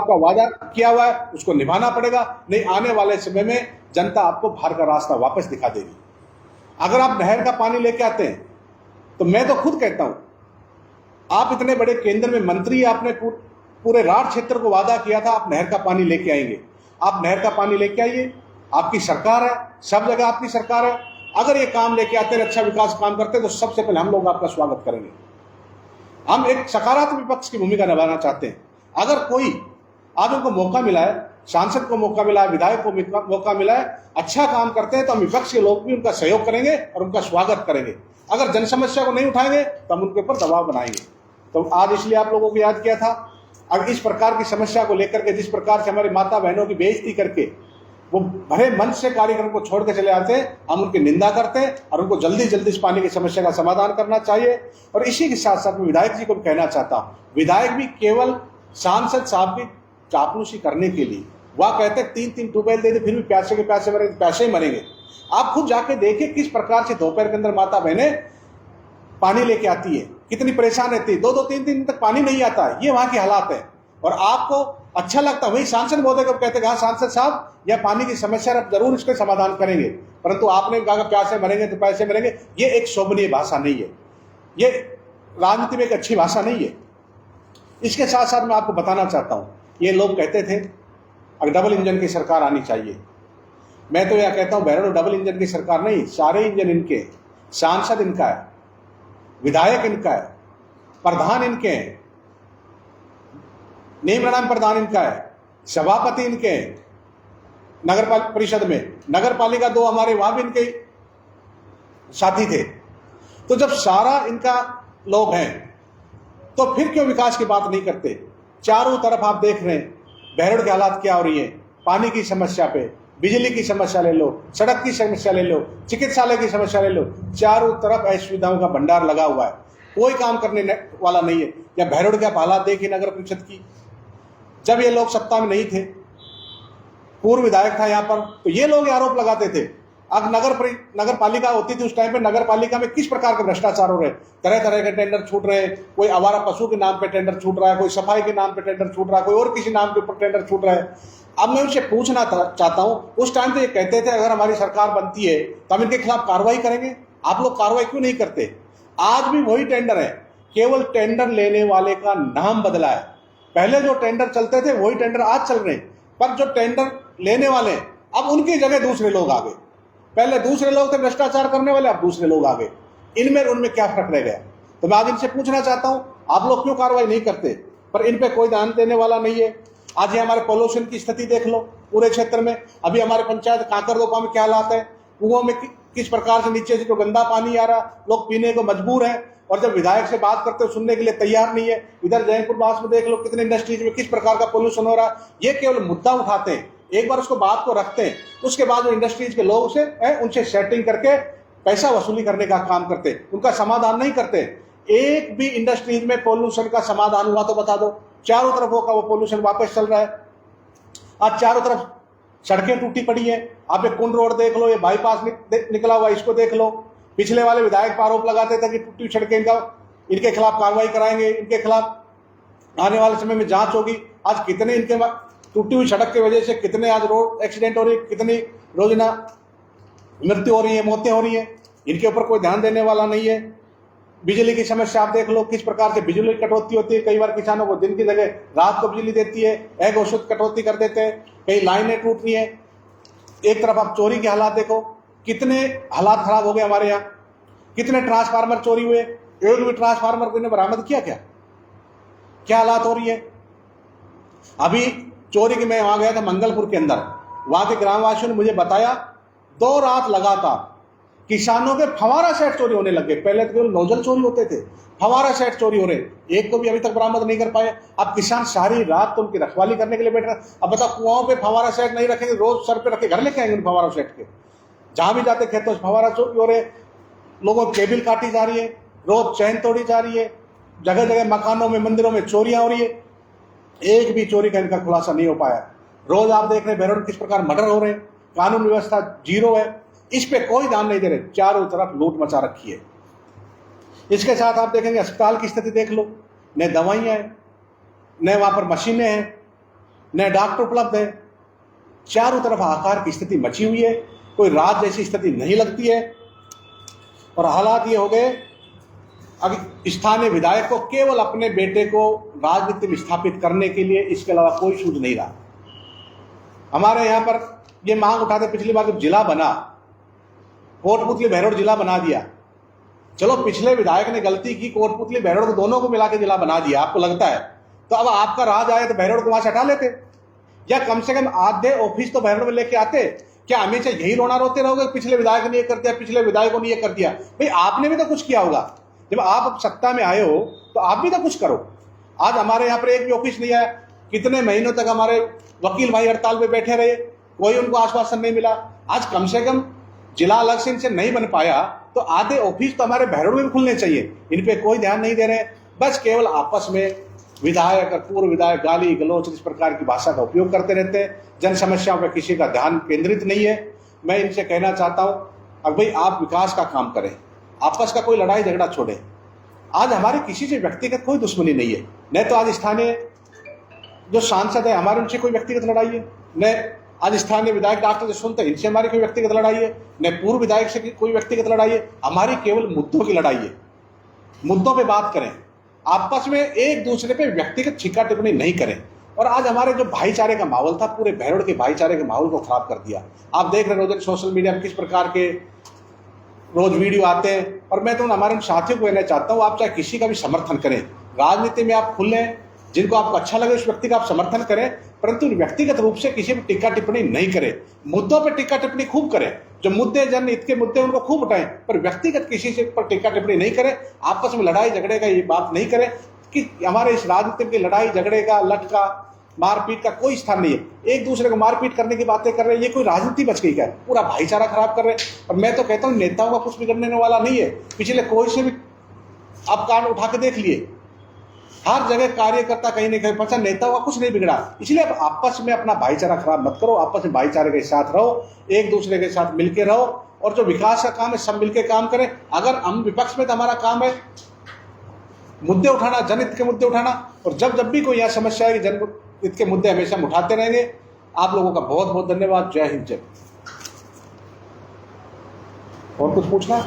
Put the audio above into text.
आपका वादा किया हुआ है उसको निभाना पड़ेगा, नहीं आने वाले समय में जनता आपको बाहर का रास्ता वापस दिखा देगी। अगर आप नहर का पानी लेके आते हैं तो मैं तो खुद कहता हूं, आप इतने बड़े केंद्र में मंत्री, आपने पूरे राढ़ क्षेत्र को वादा किया था आप नहर का पानी लेके आएंगे। आप नहर का पानी लेके आइए, आपकी सरकार है, सब जगह आपकी सरकार है। अगर ये काम लेके आते हैं, अच्छा विकास काम करते हैं, तो सबसे पहले हम लोग आपका स्वागत करेंगे। हम एक सकारात्मक विपक्ष की भूमिका निभाना चाहते हैं। अगर कोई आज उनको मौका मिला है, सांसद को मौका मिला है, विधायक को मौका मिला है, अच्छा काम करते हैं, तो हम विपक्ष के लोग भी उनका सहयोग करेंगे और उनका स्वागत करेंगे। अगर जन समस्या को नहीं उठाएंगे तो हम उनके ऊपर दबाव बनाएंगे। तो आज इसलिए आप लोगों को याद किया था। अब इस प्रकार की समस्या को लेकर के, जिस प्रकार से हमारे माता बहनों की बेइज्जती करके वो भरे मन से कार्यक्रम को छोड़ के चले आते हैं, हम उनकी निंदा करते हैं और उनको जल्दी जल्दी इस पानी की समस्या का समाधान करना चाहिए। और इसी के साथ साथ मैं विधायक जी को भी कहना चाहता हूँ, विधायक भी केवल सांसद साहब की चापलूसी करने के लिए, वह कहते हैं 3-3 ट्यूबवेल दे दे फिर भी प्यासे के प्यासे मरेंगे, पैसे ही मरेंगे। आप खुद जाके देखिए किस प्रकार से दोपहर के अंदर माता बहनें पानी लेके आती है, कितनी परेशान रहती है, 2-2 3 दिन तक पानी नहीं आता है। ये वहां की हालात है। और आपको अच्छा लगता है, वही सांसद महोदय को कहते हैं हाँ सांसद साहब यह पानी की समस्या जरूर इसके समाधान करेंगे, परंतु आपने कहा प्यासे मरेंगे तो पैसे मरेंगे। ये एक शोभनीय भाषा नहीं है, ये राजनीति में एक अच्छी भाषा नहीं है। इसके साथ साथ मैं आपको बताना चाहता हूं, ये लोग कहते थे अब डबल इंजन की सरकार आनी चाहिए। मैं तो यह कहता हूं बहरहाल डबल इंजन की सरकार नहीं, सारे इंजन इनके, सांसद इनका है, विधायक इनका है, प्रधान इनके हैं, नियमन प्रधान इनका है, सभापति इनके हैं नगर परिषद में, नगर पालिका 2 हमारे वहां भी इनके साथी थे। तो जब सारा इनका लोग हैं तो फिर क्यों विकास की बात नहीं करते? चारों तरफ आप देख रहे हैं बहरड़ के हालात क्या हो रही है। पानी की समस्या पे, बिजली की समस्या ले लो, सड़क की समस्या ले लो, चिकित्सालय की समस्या ले लो, चारों तरफ असुविधाओं का भंडार लगा हुआ है, कोई काम करने वाला नहीं है। या बहरड़ के हालात देखिए नगर परिषद की, जब ये लोग सत्ता में नहीं थे, पूर्व विधायक था यहाँ पर, तो ये लोग आरोप लगाते थे। अब नगर पालिका होती थी उस टाइम पे, नगर पालिका में किस प्रकार के भ्रष्टाचार हो रहे, तरह तरह के टेंडर छूट रहे, कोई आवारा पशु के नाम पे टेंडर छूट रहा है, कोई सफाई के नाम पे टेंडर छूट रहा है, कोई और किसी नाम के ऊपर टेंडर छूट रहा है। अब मैं उनसे पूछना चाहता हूं, उस टाइम तो ये कहते थे अगर हमारी सरकार बनती है तो हम इनके खिलाफ कार्रवाई करेंगे, आप लोग कार्रवाई क्यों नहीं करते? आज भी वही टेंडर है, केवल टेंडर लेने वाले का नाम बदला है। पहले जो टेंडर चलते थे वही टेंडर आज चल रहे हैं, पर जो टेंडर लेने वाले अब उनकी जगह दूसरे लोग आ गए। पहले दूसरे लोग थे भ्रष्टाचार करने वाले, अब दूसरे लोग आ गए। इनमें उनमें क्या फर्क रह गया? तो मैं आज इनसे पूछना चाहता हूं, आप लोग क्यों कार्रवाई नहीं करते? पर इन पे कोई ध्यान देने वाला नहीं है। आज ये हमारे पॉल्यूशन की स्थिति देख लो पूरे क्षेत्र में। अभी हमारे पंचायत काकरदोपा में क्या हालात है, कुओं में किस प्रकार से नीचे से जो गंदा पानी आ रहा, लोग पीने को मजबूर हैं। और जब विधायक से बात करते हो सुनने के लिए तैयार नहीं है। इधर जयपुर बास में देख लो कितने इंडस्ट्रीज में किस प्रकार का पोल्यूशन हो रहा। ये केवल मुद्दा उठाते हैं, एक बार उसको बात को रखते हैं, उसके बाद इंडस्ट्रीज के लोग से उनसे सेटिंग करके पैसा वसूली करने का काम करते, उनका समाधान नहीं करते। एक भी इंडस्ट्रीज में पोल्यूशन का समाधान हुआ तो बता दो। चारों तरफ वो पोल्यूशन वापस चल रहा है। आज चारों तरफ सड़कें टूटी पड़ी है। आप एक कुंड रोड देख लो, ये बाईपास निकला हुआ, इसको देख लो। पिछले वाले विधायक आरोप लगाते थे कि टूटी सड़कें इनके खिलाफ कार्रवाई कराएंगे, इनके खिलाफ आने वाले समय में जांच होगी। आज कितने इनके टूटी हुई सड़क की वजह से कितने आज रोड एक्सीडेंट हो रही है, कितनी रोजाना मृत्यु हो रही है, मौतें हो रही है। इनके ऊपर कोई ध्यान देने वाला नहीं है। बिजली की समस्या आप देख लो, किस प्रकार से बिजली कटौती होती है। कई बार किसानों को दिन की जगह रात को बिजली देती है, एक औसत कटौती कर देते हैं, कई लाइनें टूट रही है। एक तरफ आप चोरी के हालात देखो, कितने हालात खराब हो गए हमारे यहाँ। कितने ट्रांसफार्मर चोरी हुए, एक भी ट्रांसफार्मर को बरामद किया क्या हालात हो रही है। अभी चोरी की मैं वहां गया था मंगलपुर के अंदर, वहां के ग्रामवासियों ने मुझे बताया 2 रात लगातार किसानों के फवारा सेट चोरी होने लगे। पहले तो केवल नोजल चोरी होते थे, फवारा सेट चोरी हो रहे, एक को भी अभी तक बरामद नहीं कर पाए। अब किसान सारी रात तो उनकी रखवाली करने के लिए बैठ रहे। अब बताओ कुआं पे फवारा सेट नहीं रखेंगे, रोज सर पे रखे घर लेके आएंगे फवारा सेट के। जहां भी जाते खेतों से फवारा चोरी हो रहे, लोगों की केबिल काटी जा रही है, रोज चैन तोड़ी जा रही है, जगह जगह मकानों में मंदिरों में चोरियां हो रही है। एक भी चोरी का इनका खुलासा नहीं हो पाया। रोज आप देख रहे बहरौल किस प्रकार मर्डर हो रहे, कानून व्यवस्था जीरो है, इस पे कोई ध्यान नहीं दे रहे। चारों तरफ लूट मचा रखी है। इसके साथ आप देखेंगे अस्पताल की स्थिति देख लो, न दवाइयां हैं, न वहां पर मशीनें हैं। न डॉक्टर उपलब्ध है, चारों तरफ हाहाकार की स्थिति मची हुई है, कोई रात जैसी स्थिति नहीं लगती है। और हालात ये हो गए, अगर स्थानीय विधायक को केवल अपने बेटे को राजनीति में स्थापित करने के लिए, इसके अलावा कोई सूझ नहीं रहा। हमारे यहाँ पर ये मांग उठाते, पिछली बार जब जिला बना, कोटपुतली बहरोड जिला बना दिया, चलो पिछले विधायक ने गलती की, कोटपुतली बहरोड को दोनों को मिला के जिला बना दिया, आपको लगता है, तो अब आपका राज आए तो बहरोड को वहां से हटा लेते, या कम से कम आधे ऑफिस तो बहरोड में लेके आते। क्या हमेशा यही रोना रोते रहोगे, पिछले विधायक ने ये कर दिया, पिछले विधायकों ने ये कर दिया? भाई आपने भी तो कुछ किया होगा, जब आप सत्ता में आए हो तो आप भी तो कुछ करो। आज हमारे यहाँ पर एक भी ऑफिस नहीं आया, कितने महीनों तक हमारे वकील भाई हड़ताल पे बैठे रहे, कोई उनको आश्वासन नहीं मिला। आज कम से कम जिला अलग से इनसे नहीं बन पाया तो आधे ऑफिस तो हमारे बहरोड में भी खुलने चाहिए, इन पे कोई ध्यान नहीं दे रहे। बस केवल आपस में विधायक और पूर्व विधायक गाली गलौच इस प्रकार की भाषा का उपयोग करते रहते हैं, जन समस्याओं पर किसी का ध्यान केंद्रित नहीं है। मैं इनसे कहना चाहता हूं, अब भाई आप विकास का काम करें, आपस का कोई लड़ाई झगड़ा छोड़ें। आज हमारे किसी से व्यक्तिगत कोई दुश्मनी नहीं है, न तो आज स्थानीय जो सांसद है हमारे उनसे कोई व्यक्तिगत लड़ाई है, न आज स्थानीय विधायक डॉक्टर जसवंत है इनसे हमारी कोई व्यक्तिगत लड़ाई है, न पूर्व विधायक से कोई व्यक्तिगत लड़ाई है। हमारी केवल मुद्दों की लड़ाई है। मुद्दों पे बात करें, आपस में एक दूसरे पे व्यक्तिगत छिक्का टिप्पणी नहीं करें। और आज हमारे जो भाईचारे का माहौल था, पूरे बहरोड के भाईचारे के माहौल को खराब कर दिया। आप देख रहे रोज सोशल मीडिया में किस प्रकार के रोज वीडियो आते हैं। और मैं तो हमारे साथियों को कहना चाहता हूँ, आप चाहे किसी का भी समर्थन करें, राजनीति में आप खुलें, जिनको आपको अच्छा लगे उस व्यक्ति का आप समर्थन करें, परंतु व्यक्तिगत रूप से किसी भी टिक्का टिप्पणी नहीं करें। मुद्दों पर टिक्का टिप्पणी खूब करें, जो मुद्दे जन हित के मुद्दे उनको खूब उठाएं, पर व्यक्तिगत किसी से पर टिक्का टिप्पणी नहीं करें। आपस में लड़ाई झगड़े का ये बात नहीं करें कि हमारे इस राजनीति की लड़ाई झगड़े का, लटका मारपीट का कोई स्थान नहीं है। एक दूसरे को मारपीट करने की बातें कर रहे हैं, ये कोई राजनीति बच गई क्या? पूरा भाईचारा खराब कर रहे हैं। और मैं तो कहता हूँ नेताओं का कुछ बिगड़ने वाला नहीं है। पिछले कोई से भी आप कान उठा के देख लिए, हर जगह कार्यकर्ता कहीं नहीं कहीं पहुंचा, नेताओं का कुछ नहीं बिगड़ा। इसलिए अब आपस में अपना भाईचारा खराब मत करो, आपस में भाईचारे के साथ रहो, एक दूसरे के साथ मिलकर रहो, और जो विकास का काम है सब मिलकर काम करें। अगर हम विपक्ष में तो हमारा काम है मुद्दे उठाना, जनहित के मुद्दे उठाना, और जब भी कोई यह समस्या है कि जनहित के मुद्दे हमेशा हम उठाते रहेंगे। आप लोगों का बहुत बहुत धन्यवाद। जय हिंद, जय। और कुछ पूछना?